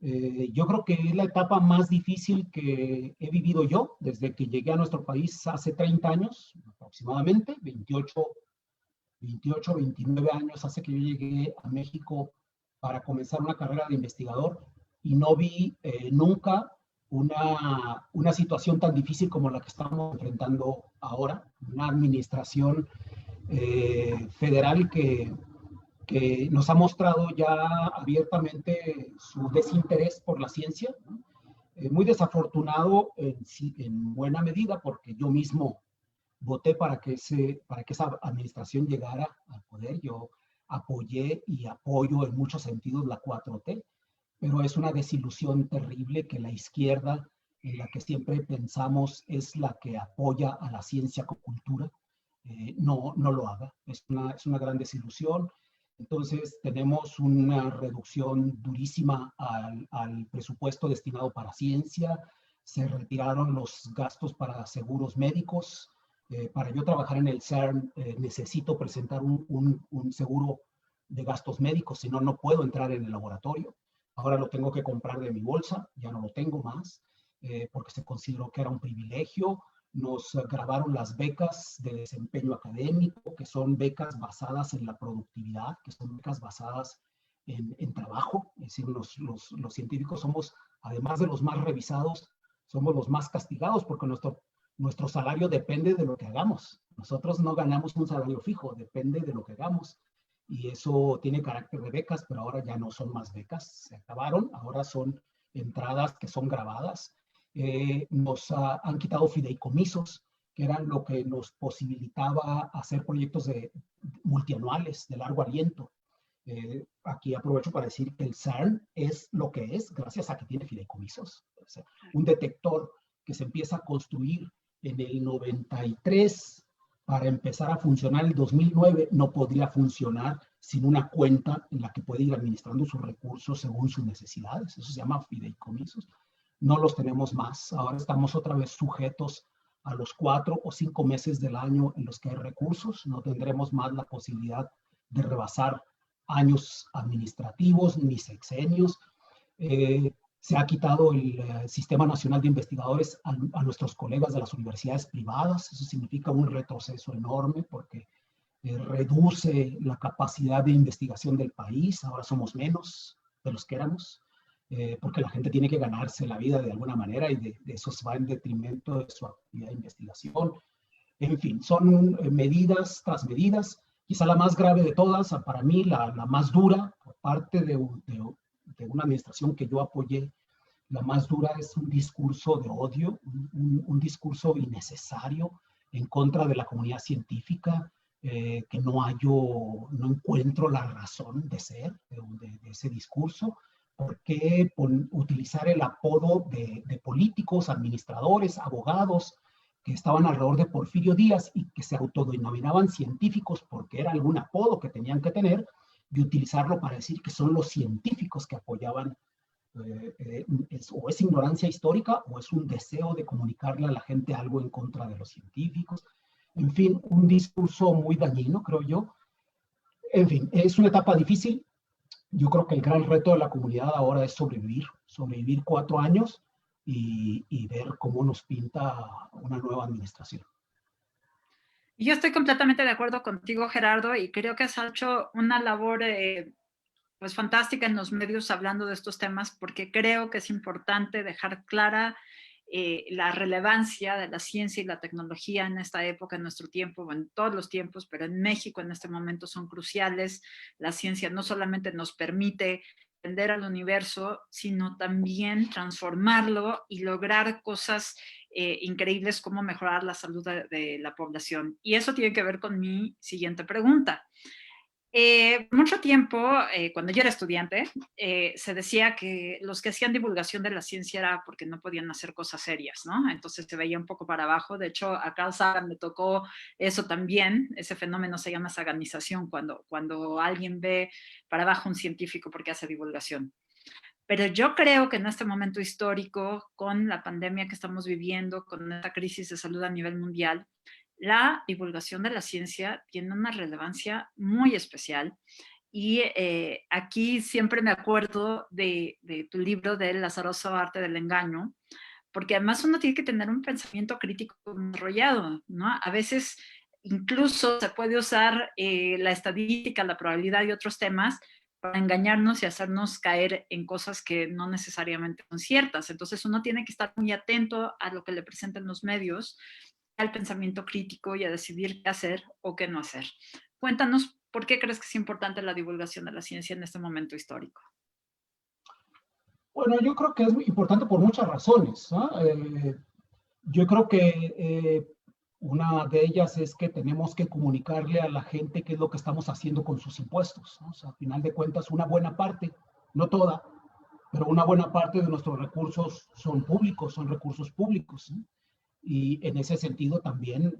Yo creo que es la etapa más difícil que he vivido yo desde que llegué a nuestro país hace 30 años, aproximadamente, 28, 29 años hace que yo llegué a México para comenzar una carrera de investigador, y no vi nunca una situación tan difícil como la que estamos enfrentando ahora, una administración federal que nos ha mostrado ya abiertamente su desinterés por la ciencia, ¿no? Muy desafortunado en buena medida, porque yo mismo voté para que esa administración llegara al poder. Yo apoyé y apoyo en muchos sentidos la 4T, pero es una desilusión terrible que la izquierda, en la que siempre pensamos es la que apoya a la ciencia como cultura, no lo haga. Es una gran desilusión. Entonces tenemos una reducción durísima al presupuesto destinado para ciencia. Se retiraron los gastos para seguros médicos. Para yo trabajar en el CERN necesito presentar un seguro de gastos médicos, si no, no puedo entrar en el laboratorio. Ahora lo tengo que comprar de mi bolsa, ya no lo tengo más, porque se consideró que era un privilegio. Nos grabaron las becas de desempeño académico, que son becas basadas en la productividad, que son becas basadas en trabajo. Es decir, los científicos somos, además de los más revisados, somos los más castigados, porque nuestro salario depende de lo que hagamos. Nosotros no ganamos un salario fijo, depende de lo que hagamos. Y eso tiene carácter de becas, pero ahora ya no son más becas, se acabaron, ahora son entradas que son grabadas. Nos han quitado fideicomisos, que eran lo que nos posibilitaba hacer proyectos multianuales de largo aliento. Aquí aprovecho para decir que el CERN es lo que es gracias a que tiene fideicomisos. O sea, un detector que se empieza a construir en el 93 para empezar a funcionar en el 2009 no podría funcionar sin una cuenta en la que puede ir administrando sus recursos según sus necesidades. Eso se llama fideicomisos. No los tenemos más. Ahora estamos otra vez sujetos a los 4 o 5 meses del año en los que hay recursos. No tendremos más la posibilidad de rebasar años administrativos ni sexenios. Se ha quitado el Sistema Nacional de Investigadores a nuestros colegas de las universidades privadas. Eso significa un retroceso enorme, porque reduce la capacidad de investigación del país, ahora somos menos de los que éramos, porque la gente tiene que ganarse la vida de alguna manera y de eso se va en detrimento de su actividad de investigación. En fin, son medidas tras medidas. Quizá la más grave de todas, para mí la más dura, aparte de una administración que yo apoyé, la más dura es un discurso de odio, un discurso innecesario en contra de la comunidad científica, que no encuentro la razón de ser de ese discurso. ¿Por qué utilizar el apodo de políticos, administradores, abogados que estaban alrededor de Porfirio Díaz y que se autodenominaban científicos porque era algún apodo que tenían que tener, y utilizarlo para decir que son los científicos que apoyaban? O es ignorancia histórica o es un deseo de comunicarle a la gente algo en contra de los científicos. En fin, un discurso muy dañino, creo yo. En fin, es una etapa difícil. Yo creo que el gran reto de la comunidad ahora es sobrevivir 4 años y ver cómo nos pinta una nueva administración. Yo estoy completamente de acuerdo contigo, Gerardo, y creo que has hecho una labor pues fantástica en los medios hablando de estos temas, porque creo que es importante dejar clara la relevancia de la ciencia y la tecnología en esta época, en nuestro tiempo, o en todos los tiempos, pero en México en este momento son cruciales. La ciencia no solamente nos permite entender al universo, sino también transformarlo y lograr cosas increíbles como mejorar la salud de la población. Y eso tiene que ver con mi siguiente pregunta. Mucho tiempo, cuando yo era estudiante, se decía que los que hacían divulgación de la ciencia era porque no podían hacer cosas serias, ¿no? Entonces se veía un poco para abajo. De hecho, a Carl Sagan me tocó eso también. Ese fenómeno se llama saganización, cuando alguien ve para abajo un científico porque hace divulgación. Pero yo creo que en este momento histórico, con la pandemia que estamos viviendo, con esta crisis de salud a nivel mundial, la divulgación de la ciencia tiene una relevancia muy especial. Y aquí siempre me acuerdo de tu libro del azaroso arte del engaño, porque además uno tiene que tener un pensamiento crítico desarrollado, ¿no? A veces incluso se puede usar la estadística, la probabilidad y otros temas para engañarnos y hacernos caer en cosas que no necesariamente son ciertas. Entonces uno tiene que estar muy atento a lo que le presentan los medios, al pensamiento crítico y a decidir qué hacer o qué no hacer. Cuéntanos, ¿por qué crees que es importante la divulgación de la ciencia en este momento histórico? Bueno, yo creo que es muy importante por muchas razones, ¿no? Yo creo que una de ellas es que tenemos que comunicarle a la gente qué es lo que estamos haciendo con sus impuestos, ¿no? O sea, al final de cuentas, una buena parte, no toda, pero una buena parte de nuestros recursos son públicos, son recursos públicos, ¿no? Y en ese sentido también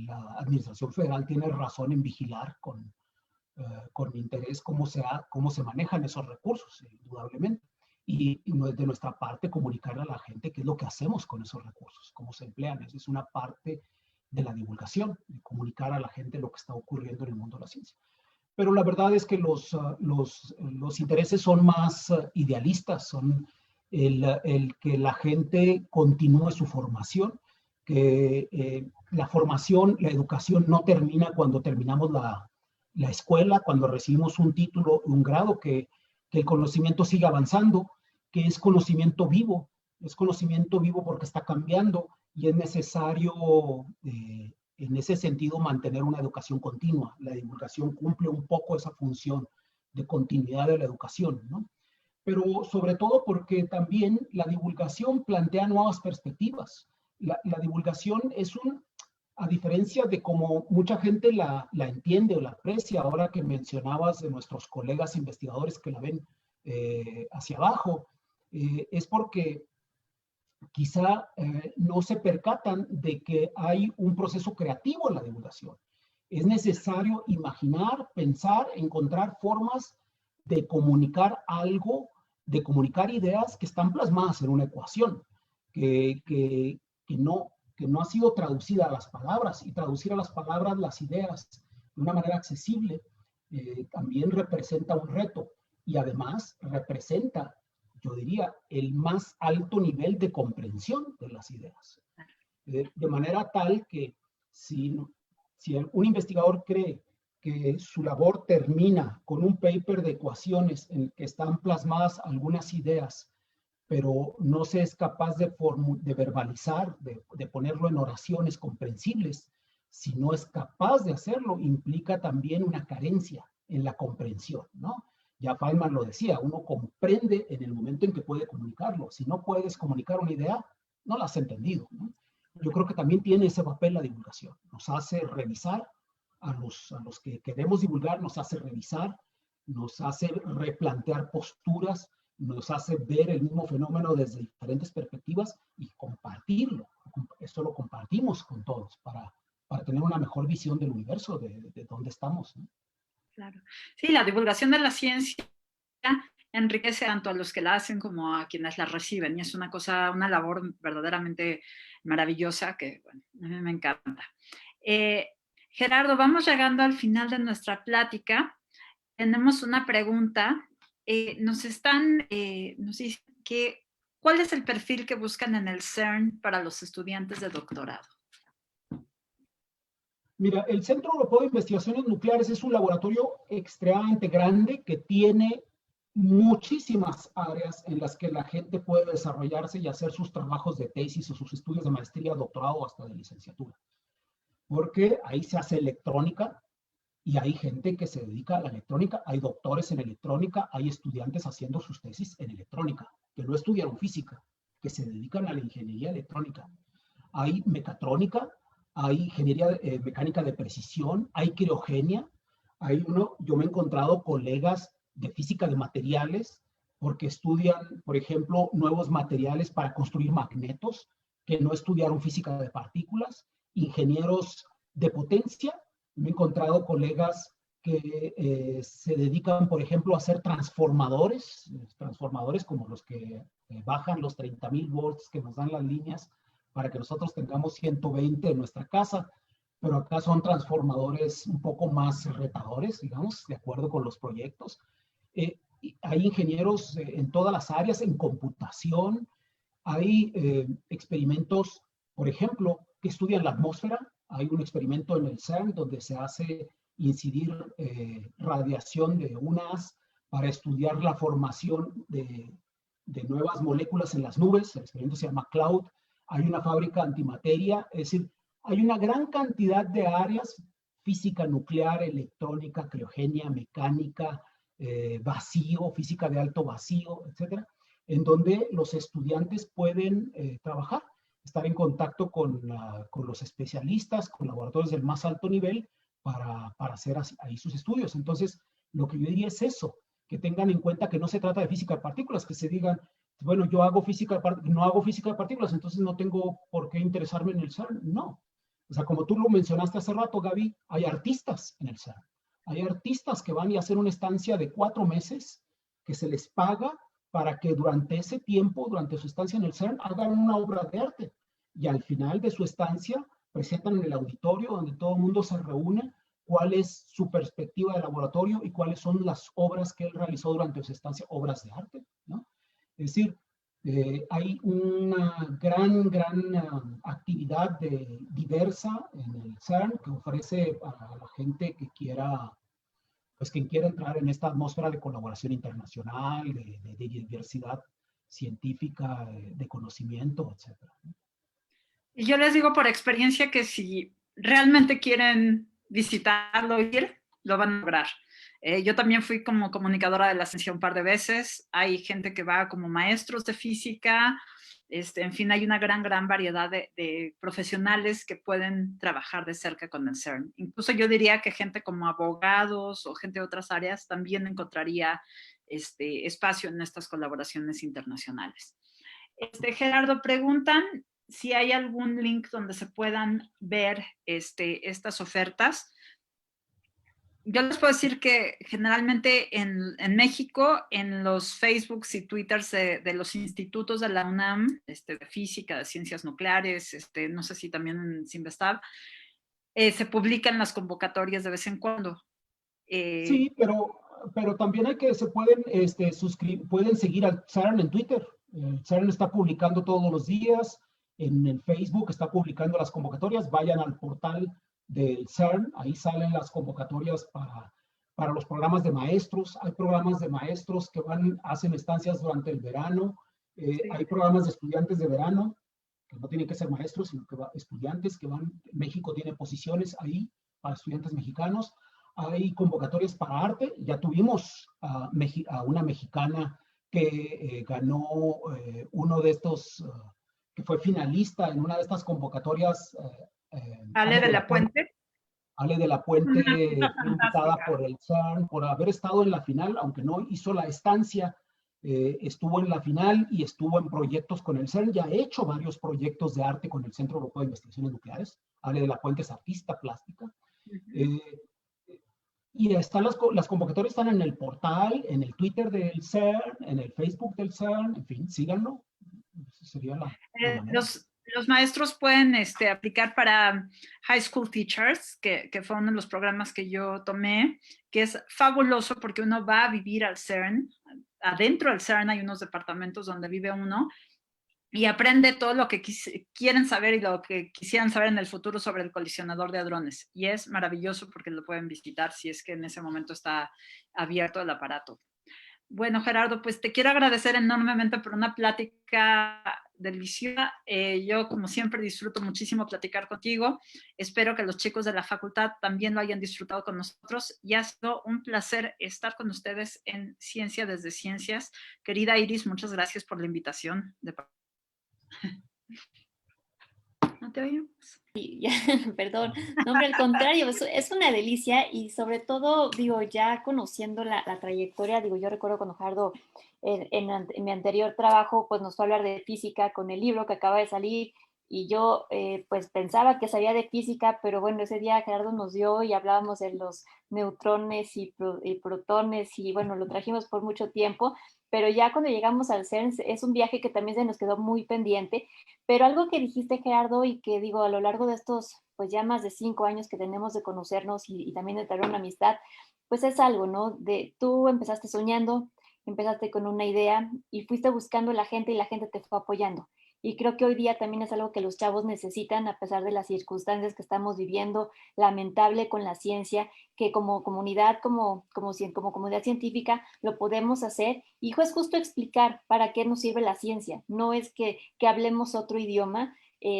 la Administración Federal tiene razón en vigilar con interés cómo se manejan esos recursos, indudablemente. Y de nuestra parte comunicarle a la gente qué es lo que hacemos con esos recursos, cómo se emplean. Esa es una parte de la divulgación, de comunicar a la gente lo que está ocurriendo en el mundo de la ciencia. Pero la verdad es que los intereses son más idealistas, son el que la gente continúe su formación, que la formación, la educación no termina cuando terminamos la escuela, cuando recibimos un título, un grado, que el conocimiento siga avanzando, que es conocimiento vivo porque está cambiando y es necesario en ese sentido mantener una educación continua. La divulgación cumple un poco esa función de continuidad de la educación, ¿no? Pero sobre todo porque también la divulgación plantea nuevas perspectivas. La divulgación es a diferencia de cómo mucha gente la entiende o la aprecia, ahora que mencionabas de nuestros colegas investigadores que la ven hacia abajo, es porque quizá no se percatan de que hay un proceso creativo en la divulgación. Es necesario imaginar, pensar, encontrar formas de comunicar algo, de comunicar ideas que están plasmadas en una ecuación, que no ha sido traducida a las palabras, y traducir a las palabras las ideas de una manera accesible también representa un reto, y además representa, yo diría, el más alto nivel de comprensión de las ideas. De manera tal que si Si un investigador cree que su labor termina con un paper de ecuaciones en el que están plasmadas algunas ideas, pero no se es capaz de verbalizar, de ponerlo en oraciones comprensibles, si no es capaz de hacerlo, implica también una carencia en la comprensión, ¿no? Ya Feynman lo decía, uno comprende en el momento en que puede comunicarlo. Si no puedes comunicar una idea, no la has entendido, ¿no? Yo creo que también tiene ese papel la divulgación. Nos hace revisar a los que queremos divulgar, nos hace revisar, nos hace replantear posturas, nos hace ver el mismo fenómeno desde diferentes perspectivas y compartirlo. Esto lo compartimos con todos para tener una mejor visión del universo, de dónde estamos, ¿no? Claro. Sí, la divulgación de la ciencia enriquece tanto a los que la hacen como a quienes la reciben. Y es una cosa, una labor verdaderamente maravillosa que, bueno, a mí me encanta. Gerardo, vamos llegando al final de nuestra plática. Tenemos una pregunta. Nos dicen que, ¿cuál es el perfil que buscan en el CERN para los estudiantes de doctorado? Mira, el Centro Europeo de Investigaciones Nucleares es un laboratorio extremadamente grande que tiene muchísimas áreas en las que la gente puede desarrollarse y hacer sus trabajos de tesis o sus estudios de maestría, doctorado o hasta de licenciatura. Porque ahí se hace electrónica y hay gente que se dedica a la electrónica, hay doctores en electrónica, hay estudiantes haciendo sus tesis en electrónica, que no estudiaron física, que se dedican a la ingeniería electrónica. Hay mecatrónica, hay ingeniería mecánica de precisión, hay criogenia, yo me he encontrado colegas de física de materiales porque estudian, por ejemplo, nuevos materiales para construir magnetos que no estudiaron física de partículas, ingenieros de potencia. Me he encontrado colegas que se dedican, por ejemplo, a hacer transformadores como los que bajan los 30,000 volts que nos dan las líneas para que nosotros tengamos 120 en nuestra casa, pero acá son transformadores un poco más retadores, digamos, de acuerdo con los proyectos. Hay ingenieros en todas las áreas, en computación, hay experimentos, por ejemplo, que estudian la atmósfera. Hay un experimento en el CERN donde se hace incidir radiación de UNAS para estudiar la formación de nuevas moléculas en las nubes. El experimento se llama CLOUD. Hay una fábrica antimateria, es decir, hay una gran cantidad de áreas, física nuclear, electrónica, criogenia, mecánica, vacío, física de alto vacío, etcétera, en donde los estudiantes pueden trabajar, estar en contacto con los especialistas, con laboratorios del más alto nivel para hacer ahí sus estudios. Entonces, lo que yo diría es eso, que tengan en cuenta que no se trata de física de partículas, que se digan, bueno, yo hago no hago física de partículas, entonces no tengo por qué interesarme en el CERN. No. O sea, como tú lo mencionaste hace rato, Gaby, hay artistas en el CERN. Hay artistas que van y hacen una estancia de 4 meses que se les paga para que durante ese tiempo, durante su estancia en el CERN, hagan una obra de arte. Y al final de su estancia, presentan en el auditorio donde todo el mundo se reúne cuál es su perspectiva de laboratorio y cuáles son las obras que él realizó durante su estancia, obras de arte, ¿no? Es decir, hay una gran actividad diversa en el CERN que ofrece a la gente que quiera, pues quien quiera entrar en esta atmósfera de colaboración internacional, de diversidad científica, de conocimiento, etc. Y yo les digo por experiencia que si realmente quieren visitarlo, ir, lo van a lograr. Yo también fui como comunicadora de la ciencia un par de veces. Hay gente que va como maestros de física. En fin, hay una gran variedad de profesionales que pueden trabajar de cerca con el CERN. Incluso yo diría que gente como abogados o gente de otras áreas también encontraría espacio en estas colaboraciones internacionales. Gerardo, preguntan si hay algún link donde se puedan ver estas ofertas. Yo les puedo decir que generalmente en México, en los Facebooks y Twitters de los institutos de la UNAM, de física, de ciencias nucleares, no sé si también en Cinvestav, se publican las convocatorias de vez en cuando. Sí, pero también hay que se pueden pueden seguir al CERN en Twitter. El CERN está publicando todos los días. En el Facebook está publicando las convocatorias. Vayan al portal del CERN. Ahí salen las convocatorias para los programas de maestros. Hay programas de maestros que hacen estancias durante el verano. Hay programas de estudiantes de verano, que no tienen que ser maestros, sino que estudiantes que van. México tiene posiciones ahí para estudiantes mexicanos. Hay convocatorias para arte. Ya tuvimos a una mexicana que ganó uno de estos, que fue finalista en una de estas convocatorias. Ale de la Puente. Ale de la Puente fue invitada por el CERN por haber estado en la final, aunque no hizo la estancia. Estuvo en la final y estuvo en proyectos con el CERN. Ya ha hecho varios proyectos de arte con el Centro Europeo de Investigaciones Nucleares. Ale de la Puente es artista plástica. Y están las convocatorias están en el portal, en el Twitter del CERN, en el Facebook del CERN, en fin, síganlo. Esa sería la manera. Los maestros pueden aplicar para High School Teachers, que fue uno de los programas que yo tomé, que es fabuloso porque uno va a vivir al CERN. Adentro del CERN hay unos departamentos donde vive uno y aprende todo lo que quieren saber y lo que quisieran saber en el futuro sobre el colisionador de hadrones. Y es maravilloso porque lo pueden visitar si es que en ese momento está abierto el aparato. Bueno, Gerardo, pues te quiero agradecer enormemente por una plática deliciosa. Yo, como siempre, disfruto muchísimo platicar contigo. Espero que los chicos de la facultad también lo hayan disfrutado con nosotros. Y ha sido un placer estar con ustedes en Ciencia desde Ciencias. Querida Iris, muchas gracias por la invitación. ¿No te oímos? Sí, ya, perdón. No, hombre, al contrario, es una delicia y sobre todo, digo, ya conociendo la trayectoria, digo, yo recuerdo cuando Gerardo en mi anterior trabajo, pues nos fue a hablar de física con el libro que acaba de salir y yo pues pensaba que sabía de física, pero bueno, ese día Gerardo nos dio y hablábamos de los neutrones y protones y bueno, lo trajimos por mucho tiempo, pero ya cuando llegamos al CERN es un viaje que también se nos quedó muy pendiente, pero algo que dijiste, Gerardo, y que digo, a lo largo de estos, pues ya más de 5 años que tenemos de conocernos y también de tener una amistad, pues es algo, ¿no? Tú empezaste soñando, empezaste con una idea y fuiste buscando la gente y la gente te fue apoyando. Y creo que hoy día también es algo que los chavos necesitan a pesar de las circunstancias que estamos viviendo, lamentable con la ciencia, que como comunidad, como comunidad científica, lo podemos hacer. Y es justo explicar para qué nos sirve la ciencia. No es que hablemos otro idioma,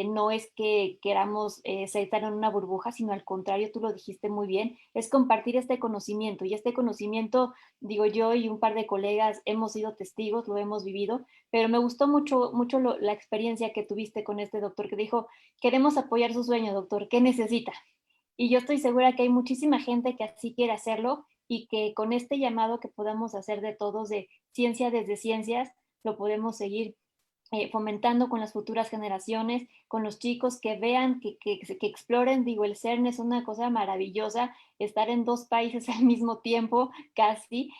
no es que queramos estar en una burbuja, sino al contrario, tú lo dijiste muy bien, es compartir este conocimiento. Y este conocimiento, digo yo y un par de colegas hemos sido testigos, lo hemos vivido, pero me gustó mucho, mucho la experiencia que tuviste con este doctor que dijo, queremos apoyar su sueño, doctor, ¿qué necesita? Y yo estoy segura que hay muchísima gente que así quiere hacerlo y que con este llamado que podamos hacer de todos de ciencia desde ciencias, lo podemos seguir fomentando con las futuras generaciones, con los chicos que vean, que exploren. Digo, el CERN es una cosa maravillosa, estar en 2 países al mismo tiempo, casi,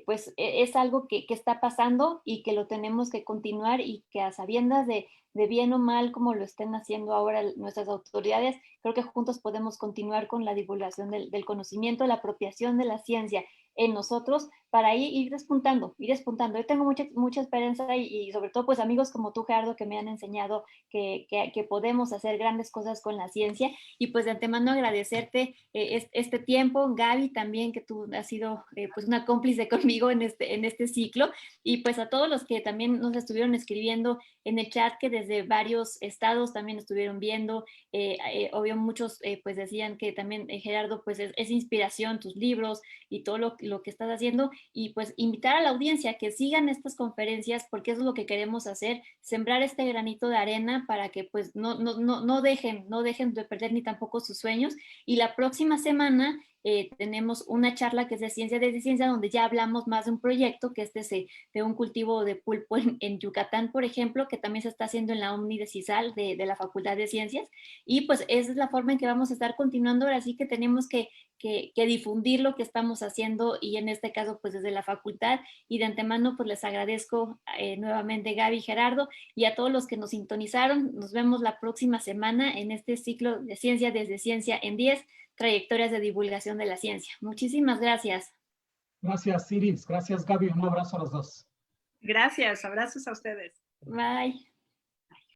pues es algo que está pasando y que lo tenemos que continuar y que a sabiendas de bien o mal, como lo estén haciendo ahora nuestras autoridades, creo que juntos podemos continuar con la divulgación del conocimiento, la apropiación de la ciencia en nosotros para ir despuntando, ir despuntando. Yo tengo mucha esperanza y sobre todo pues amigos como tú, Gerardo, que me han enseñado que podemos hacer grandes cosas con la ciencia y pues de antemano agradecerte este tiempo, Gaby también, que tú has sido pues una cómplice conmigo en este ciclo y pues a todos los que también nos estuvieron escribiendo en el chat que desde varios estados también estuvieron viendo, obvio muchos pues decían que también Gerardo pues es inspiración tus libros y todo lo que estás haciendo y pues invitar a la audiencia que sigan estas conferencias porque eso es lo que queremos hacer, sembrar este granito de arena para que pues no dejen de perder ni tampoco sus sueños y la próxima semana tenemos una charla que es de ciencia desde ciencia donde ya hablamos más de un proyecto que de un cultivo de pulpo en Yucatán, por ejemplo, que también se está haciendo en la OMNI de CISAL de la Facultad de Ciencias y pues esa es la forma en que vamos a estar continuando ahora sí que tenemos que difundir lo que estamos haciendo y en este caso pues desde la facultad y de antemano pues les agradezco nuevamente Gaby, Gerardo y a todos los que nos sintonizaron. Nos vemos la próxima semana en este ciclo de Ciencia desde Ciencia en 10 trayectorias de divulgación de la ciencia. Muchísimas gracias. Gracias, Iris. Gracias, Gaby. Un abrazo a los dos. Gracias. Abrazos a ustedes. Bye.